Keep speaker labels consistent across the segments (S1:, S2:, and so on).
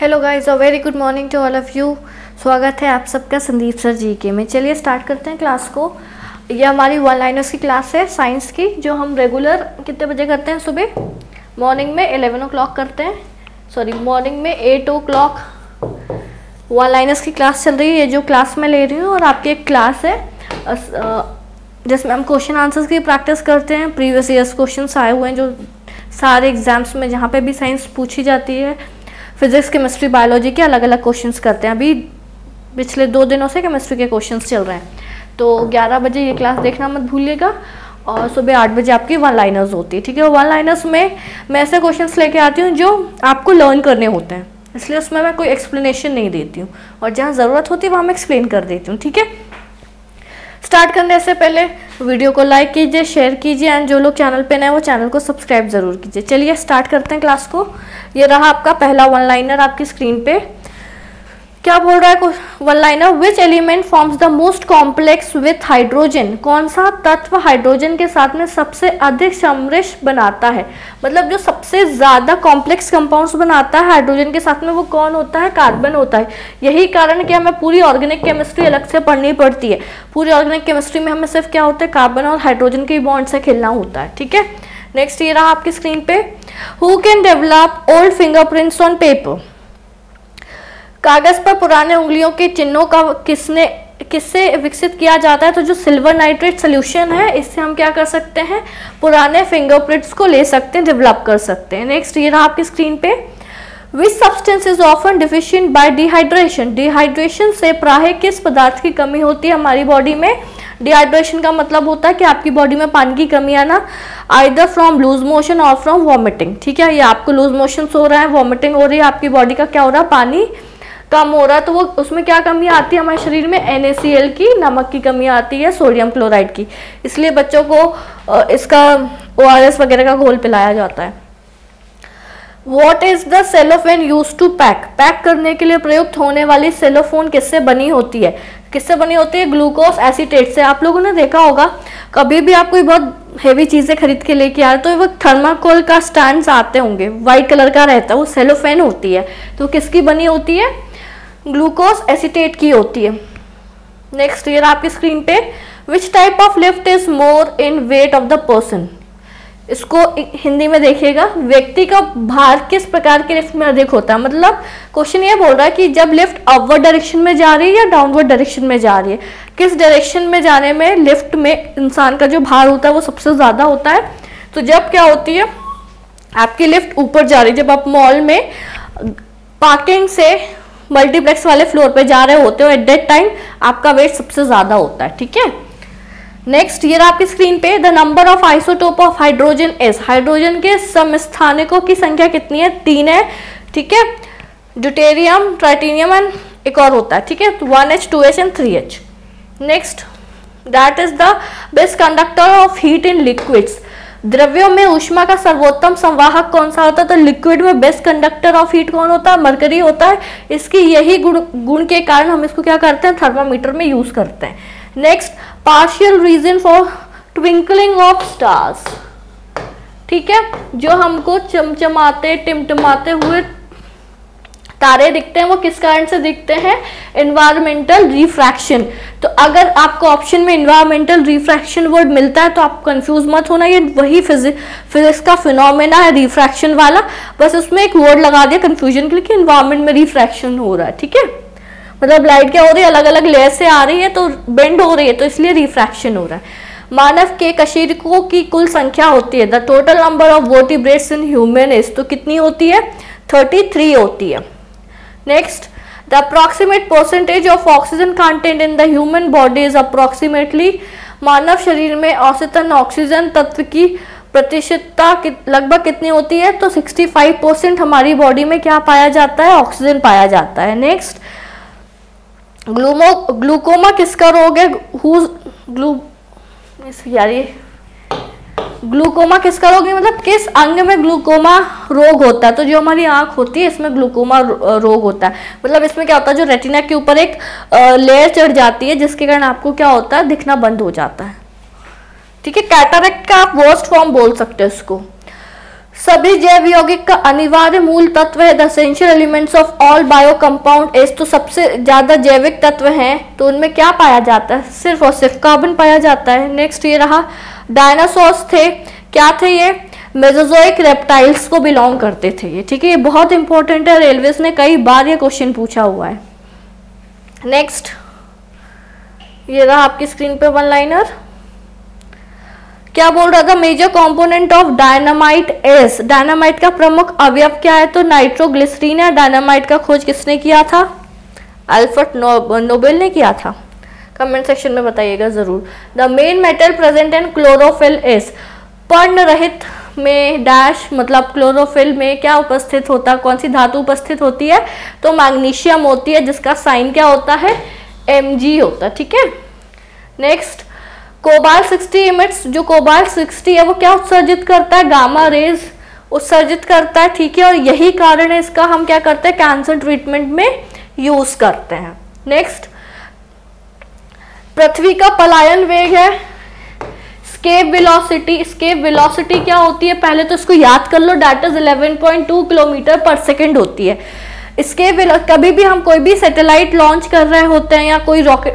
S1: Hello guys, a very good morning to all of you. स्वागत है आप सबका संदीप सर जी के में। चलिए स्टार्ट करते हैं क्लास को। ये हमारी वन लाइनर्स की क्लास है साइंस की, जो हम रेगुलर कितने बजे करते हैं? सुबह मॉर्निंग में 11 o'clock करते हैं, सॉरी मॉर्निंग में 8 o'clock वन लाइनर्स की क्लास चल रही है। ये जो क्लास मैं ले रही हूँ, और आपकी एक क्लास है जिसमें हम क्वेश्चन आंसर्स की प्रैक्टिस करते हैं। प्रीवियस ईयर्स क्वेश्चन आए हुए हैं जो सारे एग्जाम्स में, जहाँ पे भी साइंस पूछी जाती है, फिजिक्स केमिस्ट्री बायोलॉजी के अलग अलग क्वेश्चंस करते हैं। अभी पिछले 2 दिनों से केमिस्ट्री के क्वेश्चंस चल रहे हैं, तो 11 बजे ये क्लास देखना मत भूलिएगा। और सुबह 8 बजे आपकी वन लाइनर्स होती है, ठीक है। वन लाइनर्स में मैं ऐसे क्वेश्चंस लेके आती हूँ जो आपको लर्न करने होते हैं, इसलिए उसमें मैं कोई एक्सप्लेनेशन नहीं देती हूँ, और जहाँ ज़रूरत होती है वहाँ मैं एक्सप्लेन कर देती हूँ, ठीक है। स्टार्ट करने से पहले वीडियो को लाइक कीजिए, शेयर कीजिए, एंड जो लोग चैनल पे नए वो चैनल को सब्सक्राइब जरूर कीजिए। चलिए स्टार्ट करते हैं क्लास को। ये रहा आपका पहला वन लाइनर आपकी स्क्रीन पे। क्या बोल रहा है one liner? Which element forms the most complex with hydrogen? कौन सा तत्व हाइड्रोजन के साथ में सबसे अधिक समृद्ध बनाता है? मतलब जो सबसे ज्यादा कॉम्प्लेक्स कंपाउंड्स बनाता है हाइड्रोजन के साथ में, वो कौन होता है? कार्बन होता है। यही कारण है कि हमें पूरी ऑर्गेनिक केमिस्ट्री अलग से पढ़नी पड़ती है। पूरी ऑर्गेनिक केमिस्ट्री में हमें सिर्फ क्या होता है? कार्बन और हाइड्रोजन के बॉन्ड से खेलना होता है, ठीक है। नेक्स्ट ये रहा आपकी स्क्रीन पे। Who can develop old fingerprints on paper? कागज पर पुराने उंगलियों के चिन्हों का किससे विकसित किया जाता है? तो जो सिल्वर नाइट्रेट सोल्यूशन है, इससे हम क्या कर सकते हैं? पुराने फिंगरप्रिंट्स को ले सकते हैं, डेवलप कर सकते हैं। नेक्स्ट ये रहा आपकी स्क्रीन पे। Which substance is often deficient bye dehydration? Dehydration से प्राय किस पदार्थ की कमी होती है हमारी बॉडी में? डिहाइड्रेशन का मतलब होता है कि आपकी बॉडी में पानी की कमी आना, आइदर फ्रॉम लूज मोशन और फ्रॉम वॉमिटिंग, ठीक है। ये आपको लूज मोशन हो रहा है, वॉमिटिंग हो रही है, आपकी बॉडी का क्या हो रहा है? पानी कम हो रहा है, तो वो उसमें क्या कमी आती है हमारे शरीर में? NaCl की, नमक की कमी आती है, सोडियम क्लोराइड की। इसलिए बच्चों को इसका ORS वगैरह का घोल पिलाया जाता है। What is the cellophane used to pack? Pack करने के लिए प्रयुक्त होने वाली सेलोफोन किससे बनी होती है? किससे बनी होती है? ग्लूकोज एसीटेट से। आप लोगों ने देखा होगा, कभी भी आप कोई बहुत हेवी चीजें खरीद के लेके आ रहे, तो वो थर्माकोल का स्टैंड्स आते होंगे, व्हाइट कलर का रहता है, वो सेलोफेन होती है। तो किसकी बनी होती है? ग्लूकोज एसीटेट की होती है। नेक्स्ट ईयर आपकी स्क्रीन पे। Which type of lift is more in weight of the person? इसको हिंदी में देखिएगा। व्यक्ति का भार किस प्रकार के लिफ्ट में अधिक होता है? मतलब क्वेश्चन ये बोल रहा है कि जब लिफ्ट अपवर्ड डायरेक्शन में जा रही है या डाउनवर्ड डायरेक्शन में जा रही है, किस डायरेक्शन में जाने में लिफ्ट में इंसान का जो भार होता है वो सबसे ज्यादा होता है? तो जब क्या होती है, आपकी लिफ्ट ऊपर जा रही है, जब आप मॉल में पार्किंग से मल्टीप्लेक्स वाले फ्लोर पे जा रहे होते हो, एट दैट टाइम आपका वेट सबसे ज्यादा होता है, ठीक है। नेक्स्ट ये आपकी स्क्रीन पे। The number of isotope of hydrogen is? Hydrogen के समस्थानिकों की संख्या कितनी है? 3 है, ठीक है। ड्यूटेरियम, ट्राइटेनियम एंड एक और होता है, ठीक है, 1H, 2H and 3H। Next, that is the best conductor of heat in liquids. द्रव्यों में ऊष्मा का सर्वोत्तम संवाहक कौन सा होता है? तो लिक्विड में बेस्ट कंडक्टर ऑफ हीट कौन होता है? मरकरी होता है। इसकी यही गुण के कारण हम इसको क्या करते हैं? थर्मामीटर में यूज करते हैं। Next, partial reason for twinkling of stars, ठीक है। जो हमको चमचमाते टिमटिमाते हुए तारे दिखते हैं, वो किस कारण से दिखते हैं? Environmental refraction. तो अगर आपको ऑप्शन में एनवायरमेंटल रिफ्रैक्शन वर्ड मिलता है तो आप कंफ्यूज मत होना, ये वही फिजिक्स का फिनोमेना है, रिफ्रैक्शन वाला। बस उसमें एक वर्ड लगा दिया कंफ्यूजन के लिए कि एनवायरमेंट में रिफ्रैक्शन हो रहा है, ठीक है। मतलब लाइट क्या हो रही है? अलग अलग लेयर से आ रही है, तो बेंड हो रही है, तो इसलिए रिफ्रैक्शन हो रहा है। मानव के कशेरुकों की कुल संख्या होती है, the total number of vertebrates in human is, तो कितनी होती है? 33 होती है। Next, the approximate percentage of oxygen content in the human body is approximately. मानव शरीर में औसतन ऑक्सीजन तत्व की प्रतिशतता लगभग कितनी होती है? तो 65% हमारी बॉडी में क्या पाया जाता है? ऑक्सीजन पाया जाता है। नेक्स्ट, ग्लूकोमा किसका रोग है? ग्लूकोमा किसका रोग है? मतलब किस अंग में ग्लूकोमा रोग होता है? तो जो हमारी आंख होती है, इसमें ग्लूकोमा रोग होता है। मतलब इसमें क्या होता है? जो रेटिना के ऊपर एक लेयर चढ़ जाती है, जिसके कारण आपको क्या होता है? दिखना बंद हो जाता है, ठीक है। कैटरेक्ट का आप वर्स्ट फॉर्म बोल सकते हो इसको। सभी जैव यौगिक का अनिवार्य मूल तत्व है the essential elements of all bio compound is. तो सबसे ज्यादा जैविक तत्व हैं तो उनमें क्या पाया जाता है? सिर्फ और सिर्फ कार्बन पाया जाता है। नेक्स्ट ये रहा, डायनासोर्स थे, क्या थे ये? मेसोजोइक रेप्टाइल्स को बिलोंग करते थे ये, ठीक है। ये बहुत इंपॉर्टेंट है, रेलवेज ने कई बार ये क्वेश्चन पूछा हुआ है। नेक्स्ट ये रहा आपकी स्क्रीन पे वन लाइनर, क्या बोल रहा था? Major component of dynamite is. Dynamite का प्रमुख अवयव क्या है? तो नाइट्रोग्लिसरीन है। डायनामाइट का खोज किसने किया था? अल्फ्रेड नोबेल ने किया था। कमेंट सेक्शन में बताइएगा जरूर। The main metal present in chlorophyll is. पर्ण रहित में डैश मतलब क्लोरोफिल में क्या उपस्थित होता है? कौन सी धातु उपस्थित होती है? तो मैग्नीशियम होती है, जिसका साइन क्या होता है? Mg होता है, ठीक है। Next cobalt 60 emits. जो कोबाल्ट 60 है वो क्या उत्सर्जित करता है? गामा रेज उत्सर्जित करता है, ठीक है। और यही कारण है इसका हम क्या करते हैं? कैंसर ट्रीटमेंट में यूज करते हैं। नेक्स्ट पृथ्वी का पलायन वेग है स्केप वेलोसिटी। स्केप वेलोसिटी क्या होती है? पहले तो इसको याद कर लो, दैट इज 11.2 किलोमीटर पर सेकेंड होती है। स्केप कभी भी हम कोई भी सैटेलाइट लॉन्च कर रहे होते हैं या कोई रॉकेट,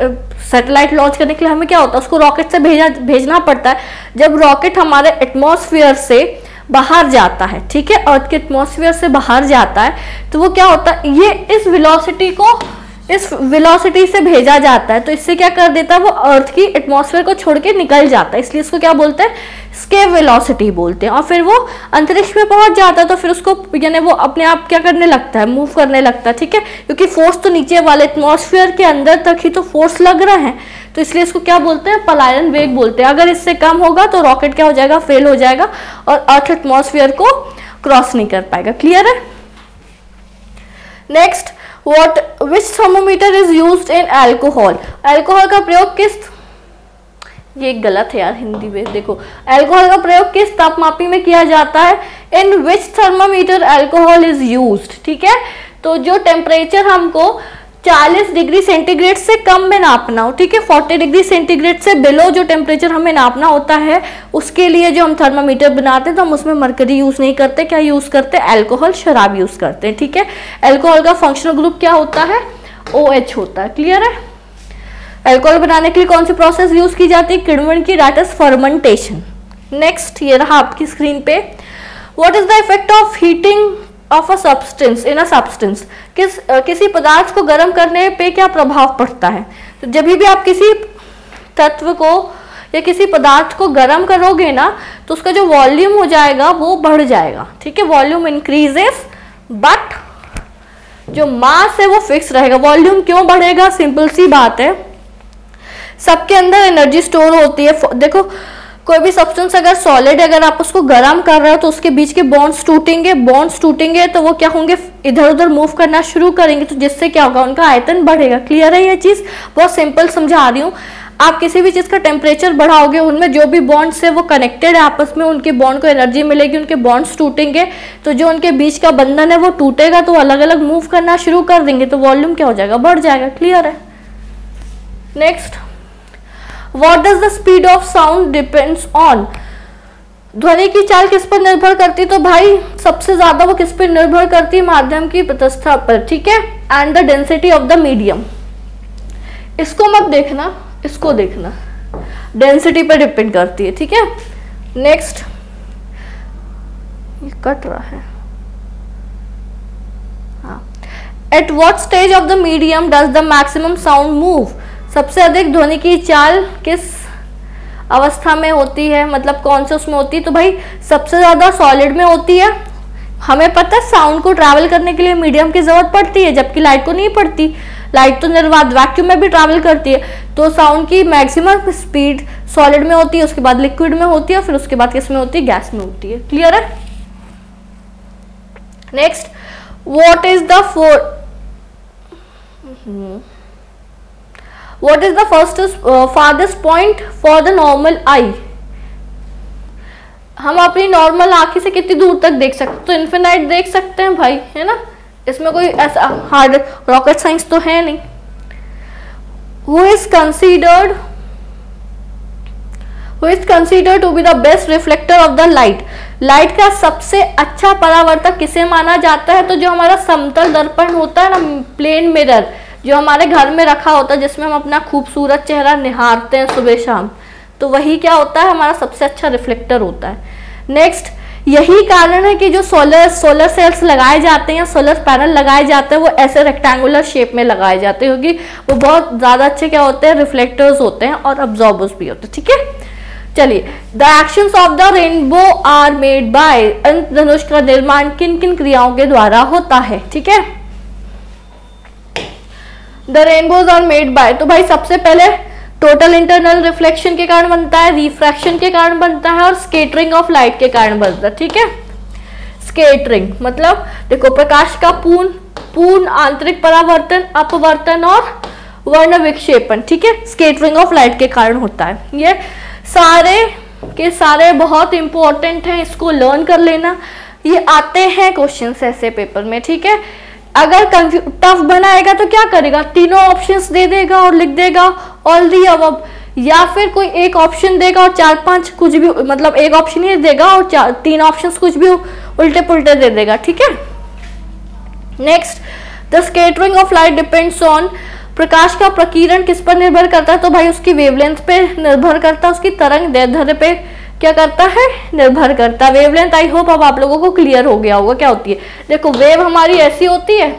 S1: सैटेलाइट लॉन्च करने के लिए हमें क्या होता है? उसको रॉकेट से भेजना पड़ता है। जब रॉकेट हमारे एटमॉस्फेयर से बाहर जाता है, ठीक है, अर्थ के एटमॉस्फेयर से बाहर जाता है, तो वो क्या होता है? ये इस वेलोसिटी से भेजा जाता है, तो इससे क्या कर देता है? वो अर्थ की एटमॉस्फेयर को छोड़ के निकल जाता है, इसलिए इसको क्या बोलते हैं? स्केप वेलोसिटी बोलते हैं। और फिर वो अंतरिक्ष में पहुंच जाता है, तो फिर उसको यानी वो अपने आप क्या करने लगता है? मूव करने लगता है, ठीक है, क्योंकि फोर्स तो नीचे वाले एटमॉस्फेयर के अंदर तक ही तो फोर्स लग रहा है, तो इसलिए इसको क्या बोलते हैं? पलायन वेग बोलते हैं। अगर इससे कम होगा तो रॉकेट क्या हो जाएगा? फेल हो जाएगा और अर्थ एटमॉस्फेयर को क्रॉस नहीं कर पाएगा। क्लियर है? Next which thermometer is used in alcohol. Alcohol का प्रयोग किस, ये गलत है यार हिंदी में, देखो अल्कोहल का प्रयोग किस तापमापी में किया जाता है? इन विच थर्मोमीटर अल्कोहल इज यूज्ड, ठीक है। तो जो टेम्परेचर हमको 40 डिग्री सेंटीग्रेड से कम में नापना हो, ठीक है, 40 डिग्री सेंटीग्रेड से बिलो जो टेम्परेचर हमें नापना होता है, उसके लिए जो हम थर्मामीटर बनाते हैं तो हम उसमें मरकरी यूज नहीं करते, क्या यूज करते हैं? अल्कोहल, शराब यूज करते हैं, ठीक है। अल्कोहल का फंक्शनल ग्रुप क्या होता है? OH होता है। क्लियर है? अल्कोहल बनाने के लिए कौन सी प्रोसेस यूज की जाती है? किण्वन की, दैट इज फर्मेंटेशन। नेक्स्ट ये रहा आपकी स्क्रीन पे, what is the effect of heating of a substance in a substance. किसी पदार्थ को गर्म करने पे क्या प्रभाव पड़ता है? तो जब भी आप किसी तत्व को या किसी पदार्थ को गर्म करोगे ना, तो उसका जो वॉल्यूम हो जाएगा वो बढ़ जाएगा, ठीक है, वॉल्यूम इंक्रीजेस, बट जो मास है वो फिक्स रहेगा। वॉल्यूम क्यों बढ़ेगा? सिंपल सी बात है, सबके अंदर एनर्जी स्टोर होती है। देखो कोई भी सब्सटेंस अगर सॉलिड, अगर आप उसको गर्म कर रहे हो तो उसके बीच के बॉन्ड्स टूटेंगे तो वो क्या होंगे? इधर उधर मूव करना शुरू करेंगे, तो जिससे क्या होगा? उनका आयतन बढ़ेगा। क्लियर है? ये चीज बहुत सिंपल समझा रही हूँ। आप किसी भी चीज का टेम्परेचर बढ़ाओगे, उनमें जो भी बॉन्ड्स है वो कनेक्टेड है आपस में, उनके बॉन्ड को एनर्जी मिलेगी, उनके बॉन्ड्स टूटेंगे, तो जो उनके बीच का बंधन है वो टूटेगा, तो अलग अलग मूव करना शुरू कर देंगे, तो वॉल्यूम क्या हो जाएगा? बढ़ जाएगा। क्लियर है? Next, What does the speed of sound depends on? ध्वनि की चाल किस पर निर्भर करती है? तो भाई सबसे ज्यादा वो किस पर निर्भर करती है? माध्यम की प्रस्थता पर, ठीक है, and the density of the medium. इसको मत देखना, इसको देखना, डेंसिटी पर डिपेंड करती है, ठीक है। नेक्स्ट, ये कट रहा है, हाँ, at what stage of the medium does the maximum sound move. सबसे अधिक ध्वनि की चाल किस अवस्था में होती है, मतलब कौन से उसमें होती है? तो भाई सबसे ज्यादा सॉलिड में होती है। हमें पता है साउंड को ट्रैवल करने के लिए मीडियम की जरूरत पड़ती है, जबकि लाइट को नहीं पड़ती। लाइट तो निर्वात वैक्यूम में भी ट्रैवल करती है, तो साउंड की मैक्सिमम स्पीड सॉलिड में होती है, उसके बाद लिक्विड में होती है, फिर उसके बाद किस में होती है? गैस में होती है। क्लियर है? Next, what is the What is the farthest point for the normal eye? हम अपनी नॉर्मल आंखी से कितनी दूर तक देख सकते हैं? तो इन्फिनाइट देख सकते हैं भाई, है ना, इसमें कोई ऐसा हार्ड रॉकेट साइंस तो है नहीं। Who is considered to be the best reflector of the light? Light का सबसे अच्छा परावर्तक किसे माना जाता है? तो जो हमारा समतल दर्पण होता है ना, प्लेन मिरर, जो हमारे घर में रखा होता है, जिसमें हम अपना खूबसूरत चेहरा निहारते हैं सुबह शाम, तो वही क्या होता है, हमारा सबसे अच्छा रिफ्लेक्टर होता है। नेक्स्ट, यही कारण है कि जो सोलर सेल्स लगाए जाते हैं, सोलर पैनल लगाए जाते हैं, वो ऐसे रेक्टेंगुलर शेप में लगाए जाते हैं, क्योंकि वो बहुत ज़्यादा अच्छे क्या होते हैं, रिफ्लेक्टर्स होते हैं और अब्जॉर्बर्स भी होते हैं। ठीक है, चलिए, the actions of the rainbow are made by, इंद्रधनुष का निर्माण किन किन क्रियाओं के द्वारा होता है? ठीक है, the rainbows are made by, तो भाई सबसे पहले टोटल इंटरनल रिफ्लेक्शन के कारण बनता है, रिफ्रैक्शन के कारण बनता है और स्केटरिंग ऑफ लाइट के कारण बनता है। ठीक है, स्केटरिंग मतलब देखो, प्रकाश का पूर्ण आंतरिक परावर्तन, अपवर्तन और वर्ण विक्षेपण। ठीक है, स्केटरिंग ऑफ लाइट के कारण होता है। ये सारे के सारे बहुत इंपॉर्टेंट हैं, इसको लर्न कर लेना, ये आते हैं क्वेश्चंस ऐसे पेपर में। ठीक है, अगर टफ बनाएगा तो क्या करेगा, तीनों ऑप्शंस दे देगा और लिख देगा ऑल दी अबव, या फिर कोई एक ऑप्शन देगा और 4-5 कुछ भी, मतलब एक ऑप्शन ही देगा और 3 ऑप्शंस कुछ भी उल्टे पुल्टे दे देगा। ठीक है, next, the scattering of light depends on, प्रकाश का प्रकीर्णन किस पर निर्भर करता है? तो भाई उसकी वेवलेंथ पे निर्भर करता है, उसकी तरंग दैर्ध्य पे क्या करता है, निर्भर करता है। वेवलेंथ आई होप अब आप लोगों को क्लियर हो गया होगा क्या होती है। देखो, वेव हमारी ऐसी होती है,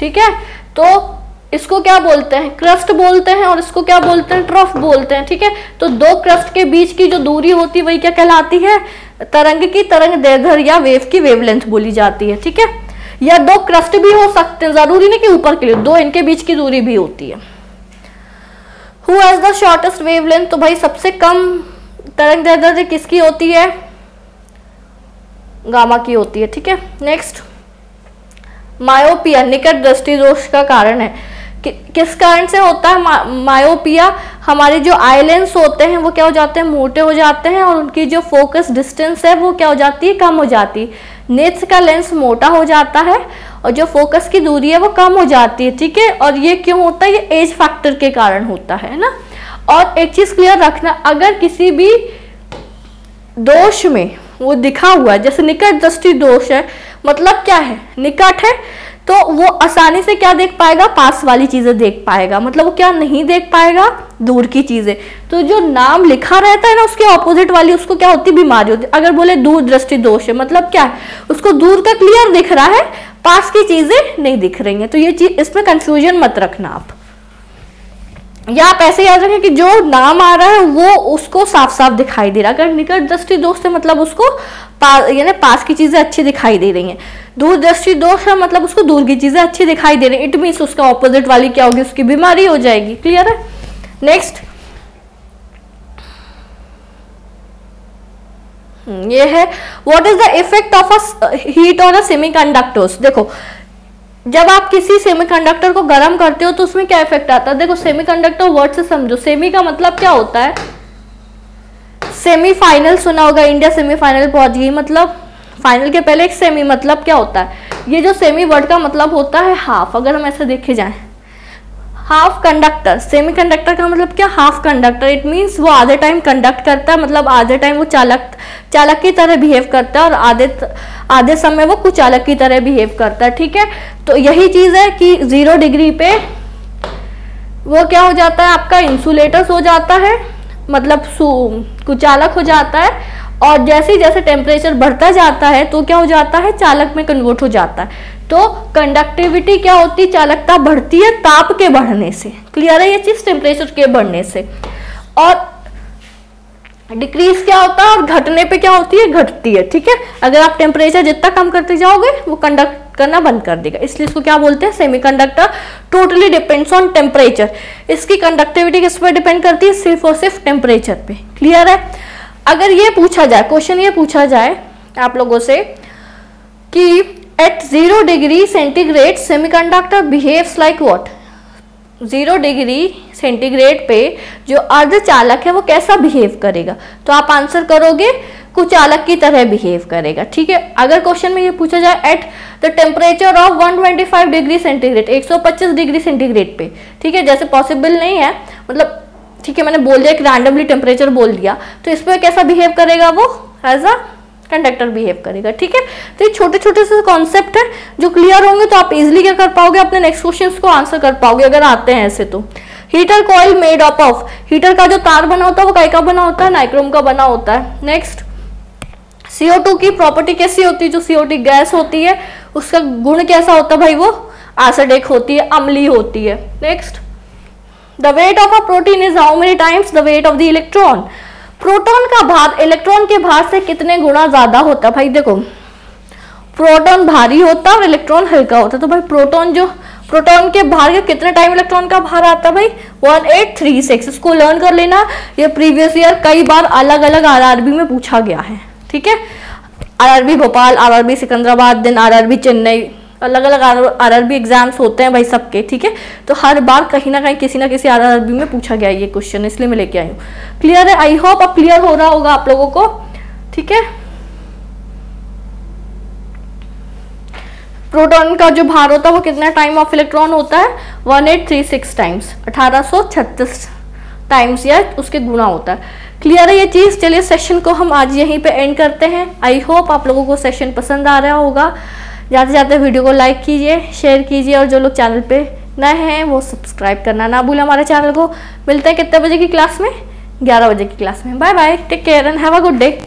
S1: ठीक है, तो इसको क्या बोलते हैं, क्रस्ट बोलते हैं, और इसको क्या बोलते हैं, ट्रफ बोलते हैं। ठीक है, तो दो क्रस्ट के बीच की जो दूरी होती है वही क्या कहलाती है, तरंग की तरंग दैर्ध्य या वेव की वेवलेंथ बोली जाती है। ठीक है, या दो क्रस्ट भी हो सकते हैं, जरूरी नहीं कि ऊपर के लिए, दो इनके बीच की दूरी भी होती है। Who has the shortest wavelength, तो भाई सबसे कम तरंग दैर्ध्य किसकी होती है, गामा की होती है। ठीक है, नेक्स्ट, मायोपिया निकट दृष्टि दोष का कारण है, किस कारण से होता है मायोपिया? हमारे जो आई लेंस होते हैं वो क्या हो जाते हैं, मोटे हो जाते हैं, और उनकी जो फोकस डिस्टेंस है वो क्या हो जाती है, कम हो जाती है। नेत्र का लेंस मोटा हो जाता है और जो फोकस की दूरी है वो कम हो जाती है। ठीक है, और ये क्यों होता है, ये एज फैक्टर के कारण होता है ना। और एक चीज क्लियर रखना, अगर किसी भी दोष में वो दिखा हुआ है, जैसे निकट दृष्टि दोष है, मतलब क्या है, निकट है तो वो आसानी से क्या देख पाएगा, पास वाली चीजें देख पाएगा, मतलब वो क्या नहीं देख पाएगा, दूर की चीजें। तो जो नाम लिखा रहता है ना, उसके ऑपोजिट वाली उसको क्या होती है, बीमारी होती है। अगर बोले दूर दृष्टि दोष है, मतलब क्या है, उसको दूर का क्लियर दिख रहा है, पास की चीजें नहीं दिख रही हैं। तो ये चीज, इसमें कंफ्यूजन मत रखना आप, या आप ऐसे याद रखें कि जो नाम आ रहा है वो उसको साफ साफ दिखाई दे रहा है। अगर निकट दृष्टि दोष है मतलब उसको यानी पास की चीजें अच्छी दिखाई दे रही हैं। दूर दृष्टि दोष है मतलब उसको दूर की चीजें अच्छी दिखाई दे रही है, इट मीन्स उसका ऑपोजिट वाली क्या होगी, उसकी बीमारी हो जाएगी। क्लियर है, नेक्स्ट ये है, what is the effect of a heat on a semiconductors. देखो, जब आप किसी सेमीकंडक्टर को गर्म करते हो तो उसमें क्या इफेक्ट आता है। देखो, सेमीकंडक्टर वर्ड से समझो, सेमी का मतलब क्या होता है, सेमीफाइनल सुना होगा, इंडिया सेमीफाइनल पहुंच गई, मतलब फाइनल के पहले एक सेमी, मतलब क्या होता है, ये जो सेमी वर्ड का मतलब होता है हाफ। अगर हम ऐसे देखे जाएं, हाफ कंडक्टर, सेमी कंडक्टर का मतलब क्या, हाफ कंडक्टर, इट मीन्स वो आधे टाइम कंडक्ट करता है, मतलब आधे टाइम वो चालक की तरह बिहेव करता है और आधे समय वो कुचालक की तरह बिहेव करता है। ठीक है, तो यही चीज है कि 0 डिग्री पे वो क्या हो जाता है, आपका इंसुलेटर्स हो जाता है, मतलब कुचालक हो जाता है, और जैसे जैसे टेम्परेचर बढ़ता जाता है तो क्या हो जाता है, चालक में कन्वर्ट हो जाता है। तो कंडक्टिविटी क्या होती है, चालकता बढ़ती है ताप के बढ़ने से। क्लियर है ये चीज, टेम्परेचर के बढ़ने से। और डिक्रीज क्या होता है, और घटने पे क्या होती है, घटती है। ठीक है, अगर आप टेम्परेचर जितना कम करते जाओगे वो कंडक्ट करना बंद कर देगा, इसलिए इसको क्या बोलते हैं, semiconductor totally depends on temperature. इसकी कंडक्टिविटी किस पर डिपेंड करती है, सिर्फ और सिर्फ टेम्परेचर पे। क्लियर है, अगर ये पूछा जाए, क्वेश्चन ये पूछा जाए आप लोगों से कि at 0 degree centigrade semiconductor behaves like what, 0 degree centigrade पे जो अर्धचालक है वो कैसा बिहेव करेगा, तो आप आंसर करोगे कुचालक की तरह बिहेव करेगा। ठीक है, अगर क्वेश्चन में ये पूछा जाए at the temperature of 125 degree centigrade, 125 degree centigrade पे, ठीक है, जैसे पॉसिबल नहीं है, मतलब ठीक है मैंने बोल दिया, एक रैंडमली टेम्परेचर बोल दिया, तो इस पर कैसा बिहेव करेगा वो, एज अ कंडक्टर बिहेव करेगा। ठीक है, तो ये छोटे छोटे से कॉन्सेप्ट है जो क्लियर होंगे तो आप इजिली क्या कर पाओगे, अपने नेक्स्ट क्वेश्चन को आंसर कर पाओगे अगर आते हैं ऐसे तो। Heater coil made up of, heater का जो तार बना होता है वो काय का बना होता है, नाइक्रोम का बना होता है। नेक्स्ट, CO2 की प्रॉपर्टी कैसी होती है, जो CO2 गैस होती है उसका गुण कैसा होता है भाई, वो एसिडिक होती है, अम्लीय होती है। Next, the weight of a protein is how many times the weight of the electron, proton का भार इलेक्ट्रॉन के भार से कितने गुना ज्यादा होता है। भाई देखो, प्रोटॉन भारी होता है और इलेक्ट्रॉन हल्का होता है, तो भाई प्रोटॉन के भार के कितने टाइम इलेक्ट्रॉन का भार आता है भाई, 1836। इसको लर्न कर लेना, ये प्रीवियस ईयर कई बार अलग अलग RRB में पूछा गया है। ठीक है, RRB Bhopal, RRB Secunderabad, then RRB Chennai, अलग अलग RRB एग्जाम्स होते हैं भाई सबके। ठीक है, तो हर बार कहीं ना कहीं किसी ना किसी RRB में पूछा गया ये क्वेश्चन, इसलिए मैं लेके आई हूँ। क्लियर है, आई होप अब क्लियर हो रहा होगा आप लोगों को। ठीक है, प्रोटॉन का जो भार होता है वो कितना टाइम ऑफ इलेक्ट्रॉन होता है, 1836 टाइम्स, 1836 टाइम्स या उसके गुना होता है। क्लियर है ये चीज। चलिए सेशन को हम आज यहीं पे एंड करते हैं। आई होप आप लोगों को सेशन पसंद आ रहा होगा। जाते जाते वीडियो को लाइक कीजिए, शेयर कीजिए, और जो लोग चैनल पे नए हैं वो सब्सक्राइब करना ना भूलें हमारे चैनल को। मिलते हैं कितने बजे की क्लास में, 11 बजे की क्लास में। Bye bye, take care and have a good day.